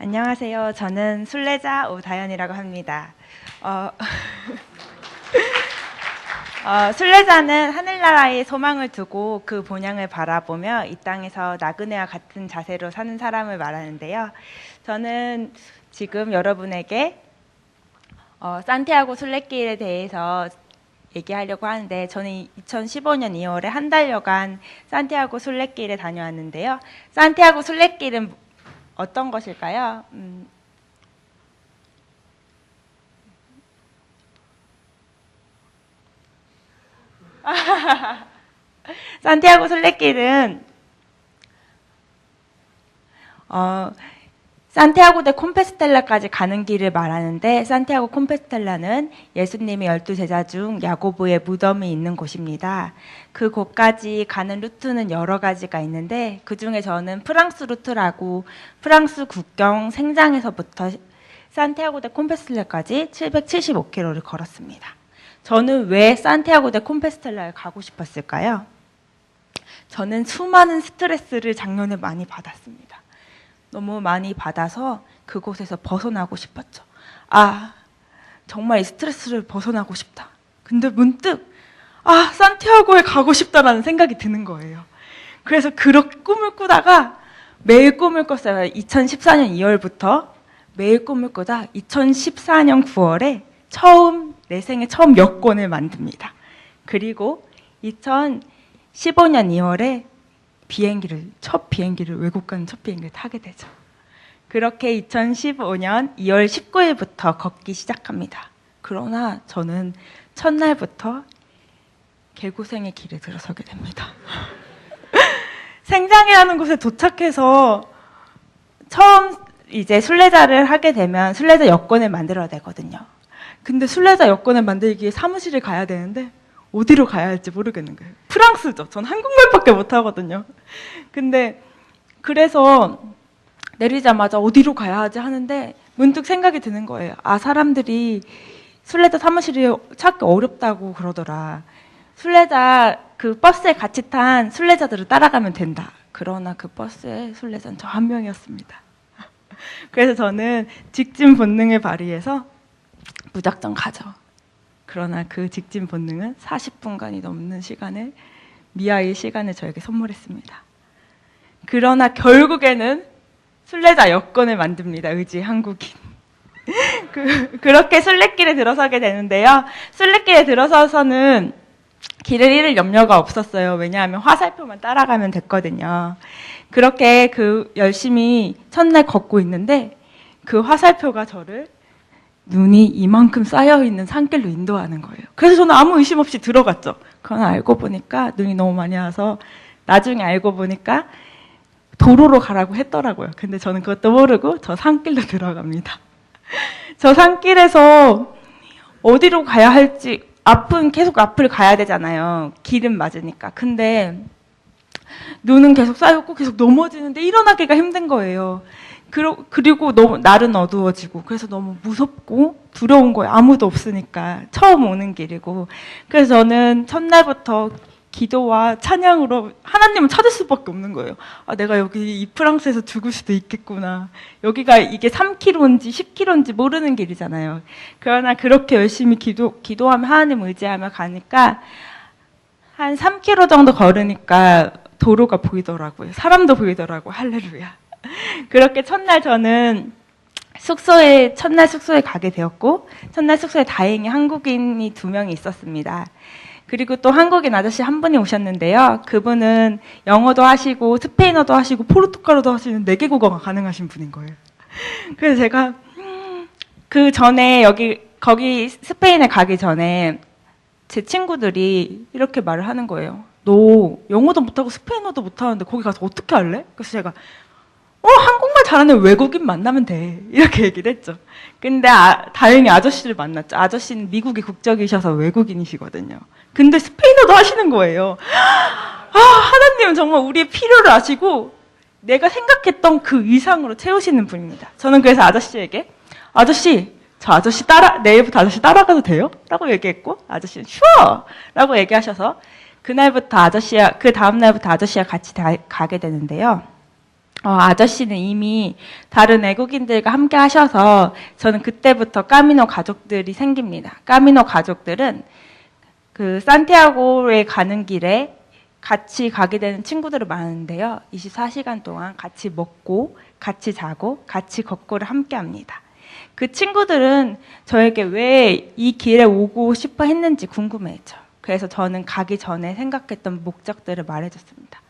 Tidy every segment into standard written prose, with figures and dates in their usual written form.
안녕하세요. 저는 순례자 오다연이라고 합니다. 순례자는 하늘나라에 소망을 두고 그 본향을 바라보며 이 땅에서 나그네와 같은 자세로 사는 사람을 말하는데요. 저는 지금 여러분에게 산티아고 순례길에 대해서 얘기하려고 하는데, 저는 2015년 2월에 한 달여간 산티아고 순례길에 다녀왔는데요. 산티아고 순례길은 어떤 것일까요? 산티아고 순례길은 산티아고 대 콤페스텔라까지 가는 길을 말하는데, 산티아고 콤페스텔라는 예수님의 12제자 중 야고보의 무덤이 있는 곳입니다. 그 곳까지 가는 루트는 여러 가지가 있는데, 그 중에 저는 프랑스 루트라고 프랑스 국경 생장에서부터 산티아고 대 콤페스텔라까지 775km를 걸었습니다. 저는 왜 산티아고 대 콤페스텔라에 가고 싶었을까요? 저는 수많은 스트레스를 작년에 많이 받았습니다. 너무 많이 받아서 그곳에서 벗어나고 싶었죠. 정말 이 스트레스를 벗어나고 싶다. 근데 문득 산티아고에 가고 싶다라는 생각이 드는 거예요. 그래서 그렇게 꿈을 꾸다가 매일 꿈을 꿨어요. 2014년 2월부터 매일 꿈을 꾸다 2014년 9월에 내 생애 처음 여권을 만듭니다. 그리고 2015년 2월에 외국 가는 첫 비행기를 타게 되죠. 그렇게 2015년 2월 19일부터 걷기 시작합니다. 그러나 저는 첫날부터 개고생의 길에 들어서게 됩니다. 생장이라는 곳에 도착해서 처음 이제 순례자를 하게 되면 순례자 여권을 만들어야 되거든요. 근데 순례자 여권을 만들기 위해 사무실을 가야 되는데 어디로 가야 할지 모르겠는 거예요. 프랑스죠. 전 한국말밖에 못하거든요. 근데 그래서 내리자마자 어디로 가야 하지 하는데 문득 생각이 드는 거예요. 사람들이 순례자 사무실이 찾기 어렵다고 그러더라. 순례자 그 버스에 같이 탄 순례자들을 따라가면 된다. 그러나 그 버스에 순례자는 저 한 명이었습니다. 그래서 저는 직진 본능을 발휘해서 무작정 가죠. 그러나 그 직진 본능은 40분간이 넘는 시간을, 미아의 시간을 저에게 선물했습니다. 그러나 결국에는 순례자 여권을 만듭니다. 의지 한국인. 그렇게 순례길에 들어서게 되는데요. 순례길에 들어서서는 길을 잃을 염려가 없었어요. 왜냐하면 화살표만 따라가면 됐거든요. 그렇게 열심히 첫날 걷고 있는데 그 화살표가 저를 눈이 이만큼 쌓여있는 산길로 인도하는 거예요. 그래서 저는 아무 의심 없이 들어갔죠. 그러나 알고 보니까 눈이 너무 많이 와서 나중에 알고 보니까 도로로 가라고 했더라고요. 근데 저는 그것도 모르고 저 산길로 들어갑니다. 저 산길에서 어디로 가야 할지 계속 앞을 가야 되잖아요. 길은 맞으니까. 근데 눈은 계속 쌓였고 계속 넘어지는데 일어나기가 힘든 거예요. 그리고 너무 날은 어두워지고 그래서 너무 무섭고 두려운 거예요. 아무도 없으니까. 처음 오는 길이고. 그래서 저는 첫날부터 기도와 찬양으로 하나님을 찾을 수밖에 없는 거예요. 내가 여기 이 프랑스에서 죽을 수도 있겠구나. 여기가 이게 3km인지 10km인지 모르는 길이잖아요. 그러나 그렇게 열심히 기도하며 하나님 의지하며 가니까 한 3km 정도 걸으니까 도로가 보이더라고요. 사람도 보이더라고요. 할렐루야. 그렇게 첫날 저는 첫날 숙소에 가게 되었고, 첫날 숙소에 다행히 한국인이 2명이 있었습니다. 그리고 또 한국인 아저씨 한 분이 오셨는데요. 그분은 영어도 하시고 스페인어도 하시고 포르투갈어도 하시는 4개국어가 가능하신 분인 거예요. 그래서 제가 그 전에 거기 스페인에 가기 전에 제 친구들이 이렇게 말을 하는 거예요. 너 영어도 못하고 스페인어도 못하는데 거기 가서 어떻게 할래? 그래서 제가 한국말 잘하는 외국인 만나면 돼. 이렇게 얘기를 했죠. 근데 다행히 아저씨를 만났죠. 아저씨는 미국의 국적이셔서 외국인이시거든요. 근데 스페인어도 하시는 거예요. 하나님은 정말 우리의 필요를 아시고 내가 생각했던 그 이상으로 채우시는 분입니다. 저는 그래서 아저씨에게 저 아저씨 내일부터 아저씨 따라가도 돼요? 라고 얘기했고, 아저씨는 sure! 라고 얘기하셔서 그 다음날부터 아저씨와 같이 가게 되는데요. 아저씨는 이미 다른 외국인들과 함께 하셔서 저는 그때부터 까미노 가족들이 생깁니다. 까미노 가족들은 그 산티아고에 가는 길에 같이 가게 되는 친구들이 많은데요. 24시간 동안 같이 먹고, 같이 자고, 같이 걷고를 함께 합니다. 그 친구들은 저에게 왜 이 길에 오고 싶어 했는지 궁금해했죠. 그래서 저는 가기 전에 생각했던 목적들을 말해줬습니다.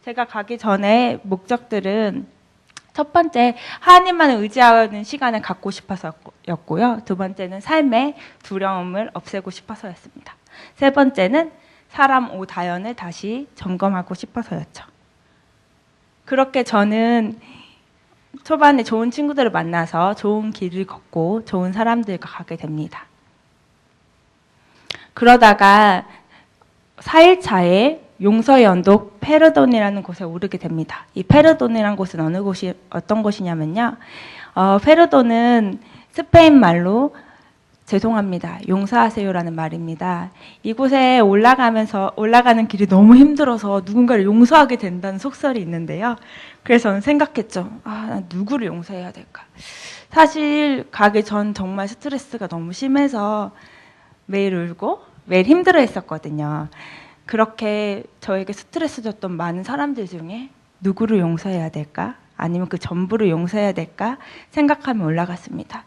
제가 가기 전에 목적들은 첫 번째, 하나님만을 의지하는 시간을 갖고 싶어서였고요. 두 번째는 삶의 두려움을 없애고 싶어서였습니다. 세 번째는 사람 오다연을 다시 점검하고 싶어서였죠. 그렇게 저는 초반에 좋은 친구들을 만나서 좋은 길을 걷고 좋은 사람들과 가게 됩니다. 그러다가 4일차에 용서의 언덕 페르돈이라는 곳에 오르게 됩니다. 이 페르돈이라는 곳은 어떤 곳이냐면요. 페르돈은 스페인 말로 죄송합니다. 용서하세요라는 말입니다. 이곳에 올라가는 길이 너무 힘들어서 누군가를 용서하게 된다는 속설이 있는데요. 그래서 저는 생각했죠. 난 누구를 용서해야 될까? 사실 가기 전 정말 스트레스가 너무 심해서 매일 울고 매일 힘들어 했었거든요. 그렇게 저에게 스트레스 줬던 많은 사람들 중에 누구를 용서해야 될까? 아니면 그 전부를 용서해야 될까? 생각하며 올라갔습니다.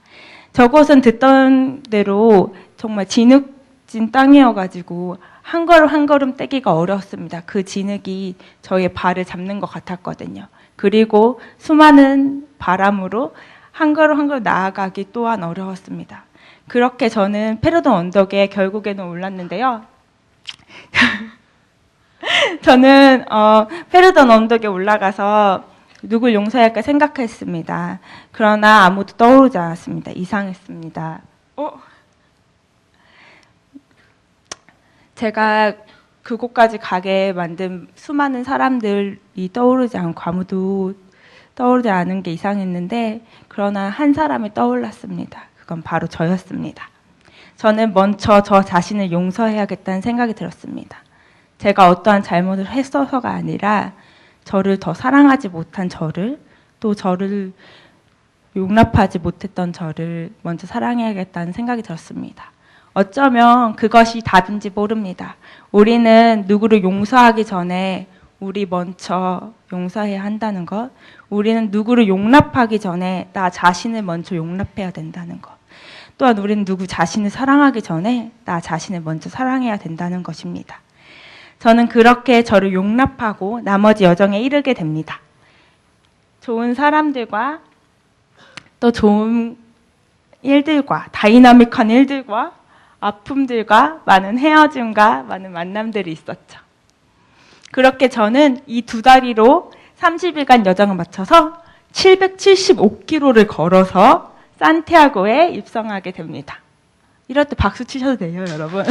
저곳은 듣던 대로 정말 진흙진 땅이어가지고 한 걸음 한 걸음 떼기가 어려웠습니다. 그 진흙이 저의 발을 잡는 것 같았거든요. 그리고 수많은 바람으로 한 걸음 한 걸음 나아가기 또한 어려웠습니다. 그렇게 저는 페르돈 언덕에 결국에는 올랐는데요. 저는 페르돈 언덕에 올라가서 누굴 용서해야 할까 생각했습니다. 그러나 아무도 떠오르지 않았습니다. 이상했습니다. 제가 그곳까지 가게 만든 수많은 사람들이 떠오르지 않고 아무도 떠오르지 않은 게 이상했는데, 그러나 한 사람이 떠올랐습니다. 그건 바로 저였습니다. 저는 먼저 저 자신을 용서해야겠다는 생각이 들었습니다. 제가 어떠한 잘못을 했어서가 아니라 저를 더 사랑하지 못한 저를, 또 저를 용납하지 못했던 저를 먼저 사랑해야겠다는 생각이 들었습니다. 어쩌면 그것이 답인지 모릅니다. 우리는 누구를 용서하기 전에 우리 먼저 용서해야 한다는 것, 우리는 누구를 용납하기 전에 나 자신을 먼저 용납해야 된다는 것, 또한 우리는 누구 자신을 사랑하기 전에 나 자신을 먼저 사랑해야 된다는 것입니다. 저는 그렇게 저를 용납하고 나머지 여정에 이르게 됩니다. 좋은 사람들과 또 좋은 일들과 다이나믹한 일들과 아픔들과 많은 헤어짐과 많은 만남들이 있었죠. 그렇게 저는 이 2다리로 30일간 여정을 마쳐서 775km를 걸어서 산티아고에 입성하게 됩니다. 이럴 때 박수 치셔도 돼요, 여러분.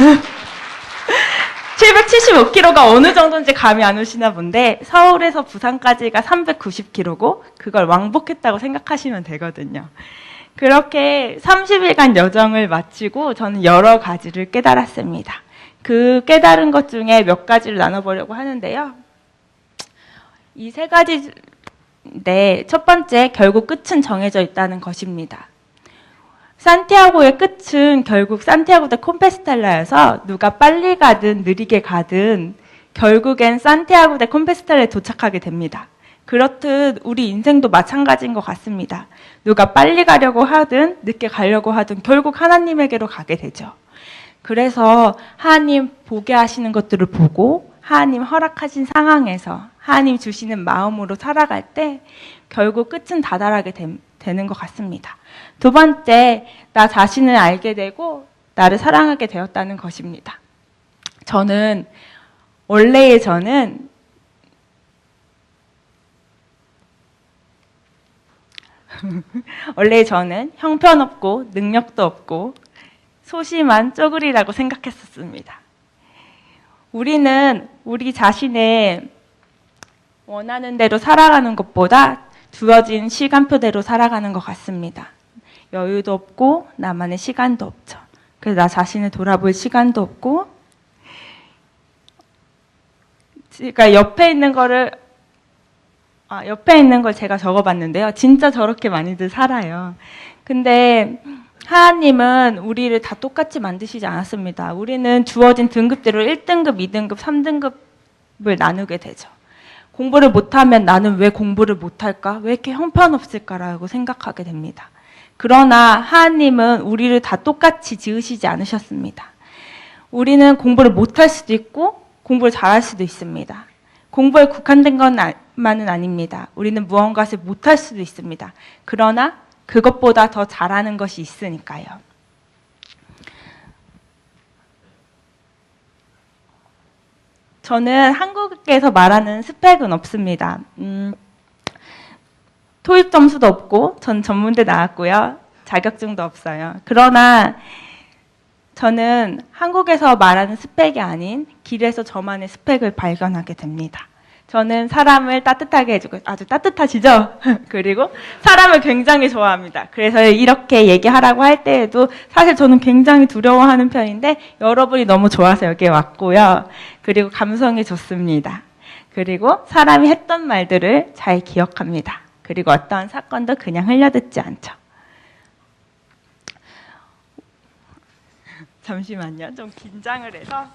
775km가 어느 정도인지 감이 안 오시나 본데, 서울에서 부산까지가 390km고 그걸 왕복했다고 생각하시면 되거든요. 그렇게 30일간 여정을 마치고 저는 여러 가지를 깨달았습니다. 그 깨달은 것 중에 몇 가지를 나눠보려고 하는데요. 이 3가지인데, 첫 번째, 결국 끝은 정해져 있다는 것입니다. 산티아고의 끝은 결국 산티아고 대 콤페스텔라여서 누가 빨리 가든 느리게 가든 결국엔 산티아고 대 콤페스텔라에 도착하게 됩니다. 그렇듯 우리 인생도 마찬가지인 것 같습니다. 누가 빨리 가려고 하든 늦게 가려고 하든 결국 하나님에게로 가게 되죠. 그래서 하나님 보게 하시는 것들을 보고 하나님 허락하신 상황에서 하나님 주시는 마음으로 살아갈 때 결국 끝은 다다르게 되는 것 같습니다. 두 번째, 나 자신을 알게 되고 나를 사랑하게 되었다는 것입니다. 원래 저는 형편없고 능력도 없고 소심한 쪼그리라고 생각했었습니다. 우리는 우리 자신의 원하는 대로 살아가는 것보다 주어진 시간표대로 살아가는 것 같습니다. 여유도 없고 나만의 시간도 없죠. 그래서 나 자신을 돌아볼 시간도 없고, 그러니까 옆에 있는 거를 옆에 있는 걸 제가 적어봤는데요. 진짜 저렇게 많이들 살아요. 근데 하나님은 우리를 다 똑같이 만드시지 않았습니다. 우리는 주어진 등급대로 1등급, 2등급, 3등급을 나누게 되죠. 공부를 못하면 나는 왜 공부를 못할까? 왜 이렇게 형편없을까라고 생각하게 됩니다. 그러나 하나님은 우리를 다 똑같이 지으시지 않으셨습니다. 우리는 공부를 못할 수도 있고 공부를 잘할 수도 있습니다. 공부에 국한된 것만은 아닙니다. 우리는 무언가를 못할 수도 있습니다. 그러나 그것보다 더 잘하는 것이 있으니까요. 저는 한국에서 말하는 스펙은 없습니다. 토익 점수도 없고 전 전문대 나왔고요. 자격증도 없어요. 그러나 저는 한국에서 말하는 스펙이 아닌 길에서 저만의 스펙을 발견하게 됩니다. 저는 사람을 따뜻하게 해주고, 아주 따뜻하시죠? 그리고 사람을 굉장히 좋아합니다. 그래서 이렇게 얘기하라고 할 때에도 사실 저는 굉장히 두려워하는 편인데 여러분이 너무 좋아서 여기에 왔고요. 그리고 감성이 좋습니다. 그리고 사람이 했던 말들을 잘 기억합니다. 그리고 어떠한 사건도 그냥 흘려듣지 않죠. 잠시만요. 좀 긴장을 해서.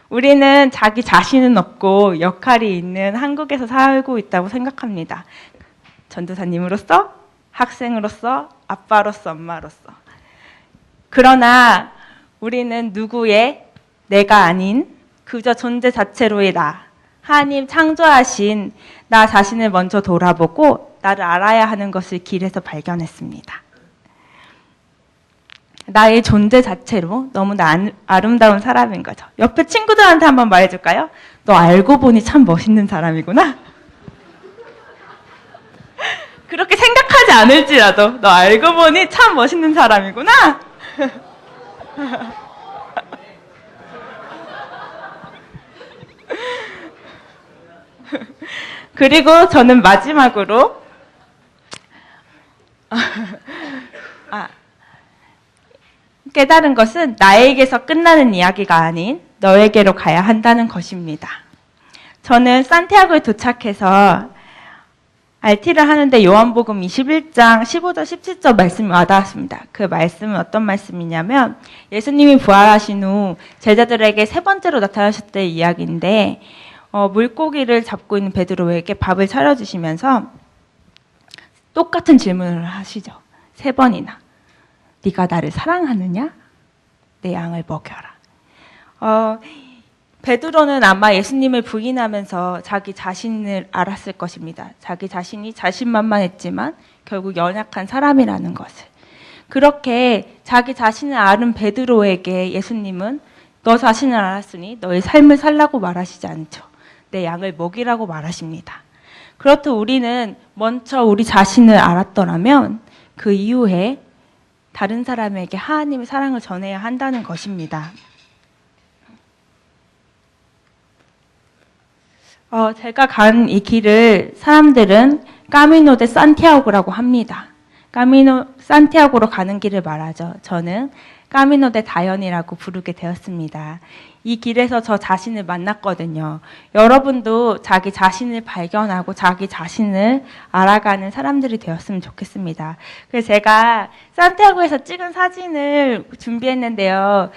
우리는 자기 자신은 없고 역할이 있는 한국에서 살고 있다고 생각합니다. 전도사님으로서, 학생으로서, 아빠로서, 엄마로서. 그러나 우리는 누구의 내가 아닌 그저 존재 자체로의 나, 하나님 창조하신 나 자신을 먼저 돌아보고 나를 알아야 하는 것을 길에서 발견했습니다. 나의 존재 자체로 너무나 아름다운 사람인 거죠. 옆에 친구들한테 한번 말해줄까요? 너 알고 보니 참 멋있는 사람이구나. 그렇게 생각하지 않을지라도 너 알고 보니 참 멋있는 사람이구나. 그리고 저는 마지막으로 깨달은 것은 나에게서 끝나는 이야기가 아닌 너에게로 가야 한다는 것입니다. 저는 산티아고에 도착해서 RT를 하는데 요한복음 21장 15절 17절 말씀이 와닿았습니다. 그 말씀은 어떤 말씀이냐면 예수님이 부활하신 후 제자들에게 세 번째로 나타나셨던 이야기인데 물고기를 잡고 있는 베드로에게 밥을 차려주시면서 똑같은 질문을 하시죠. 세 번이나. 네가 나를 사랑하느냐? 내 양을 먹여라. 베드로는 아마 예수님을 부인하면서 자기 자신을 알았을 것입니다. 자기 자신이 자신만만했지만 결국 연약한 사람이라는 것을. 그렇게 자기 자신을 아는 베드로에게 예수님은 너 자신을 알았으니 너의 삶을 살라고 말하시지 않죠. 내 양을 먹이라고 말하십니다. 그렇듯 우리는 먼저 우리 자신을 알았더라면 그 이후에 다른 사람에게 하나님의 사랑을 전해야 한다는 것입니다. 제가 간 이 길을 사람들은 까미노 데 산티아고라고 합니다. 산티아고로 가는 길을 말하죠. 저는 까미노 데 다연이라고 부르게 되었습니다. 이 길에서 저 자신을 만났거든요. 여러분도 자기 자신을 발견하고 자기 자신을 알아가는 사람들이 되었으면 좋겠습니다. 그래서 제가 산티아고에서 찍은 사진을 준비했는데요.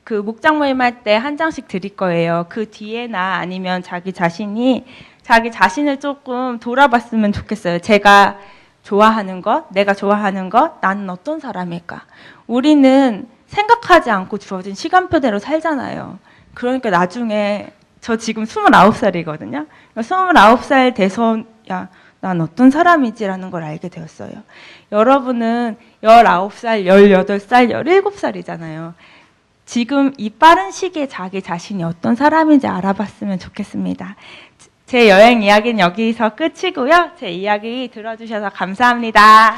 그 목장 모임할 때 한 장씩 드릴 거예요. 그 뒤에나 아니면 자기 자신이 자기 자신을 조금 돌아봤으면 좋겠어요. 제가 좋아하는 것, 내가 좋아하는 것, 나는 어떤 사람일까? 우리는 생각하지 않고 주어진 시간표대로 살잖아요. 그러니까 나중에 저 지금 29살이거든요. 29살 돼서 난 어떤 사람이지라는 걸 알게 되었어요. 여러분은 19살, 18살, 17살이잖아요. 지금 이 빠른 시기에 자기 자신이 어떤 사람인지 알아봤으면 좋겠습니다. 제 여행 이야기는 여기서 끝이고요. 제 이야기 들어주셔서 감사합니다.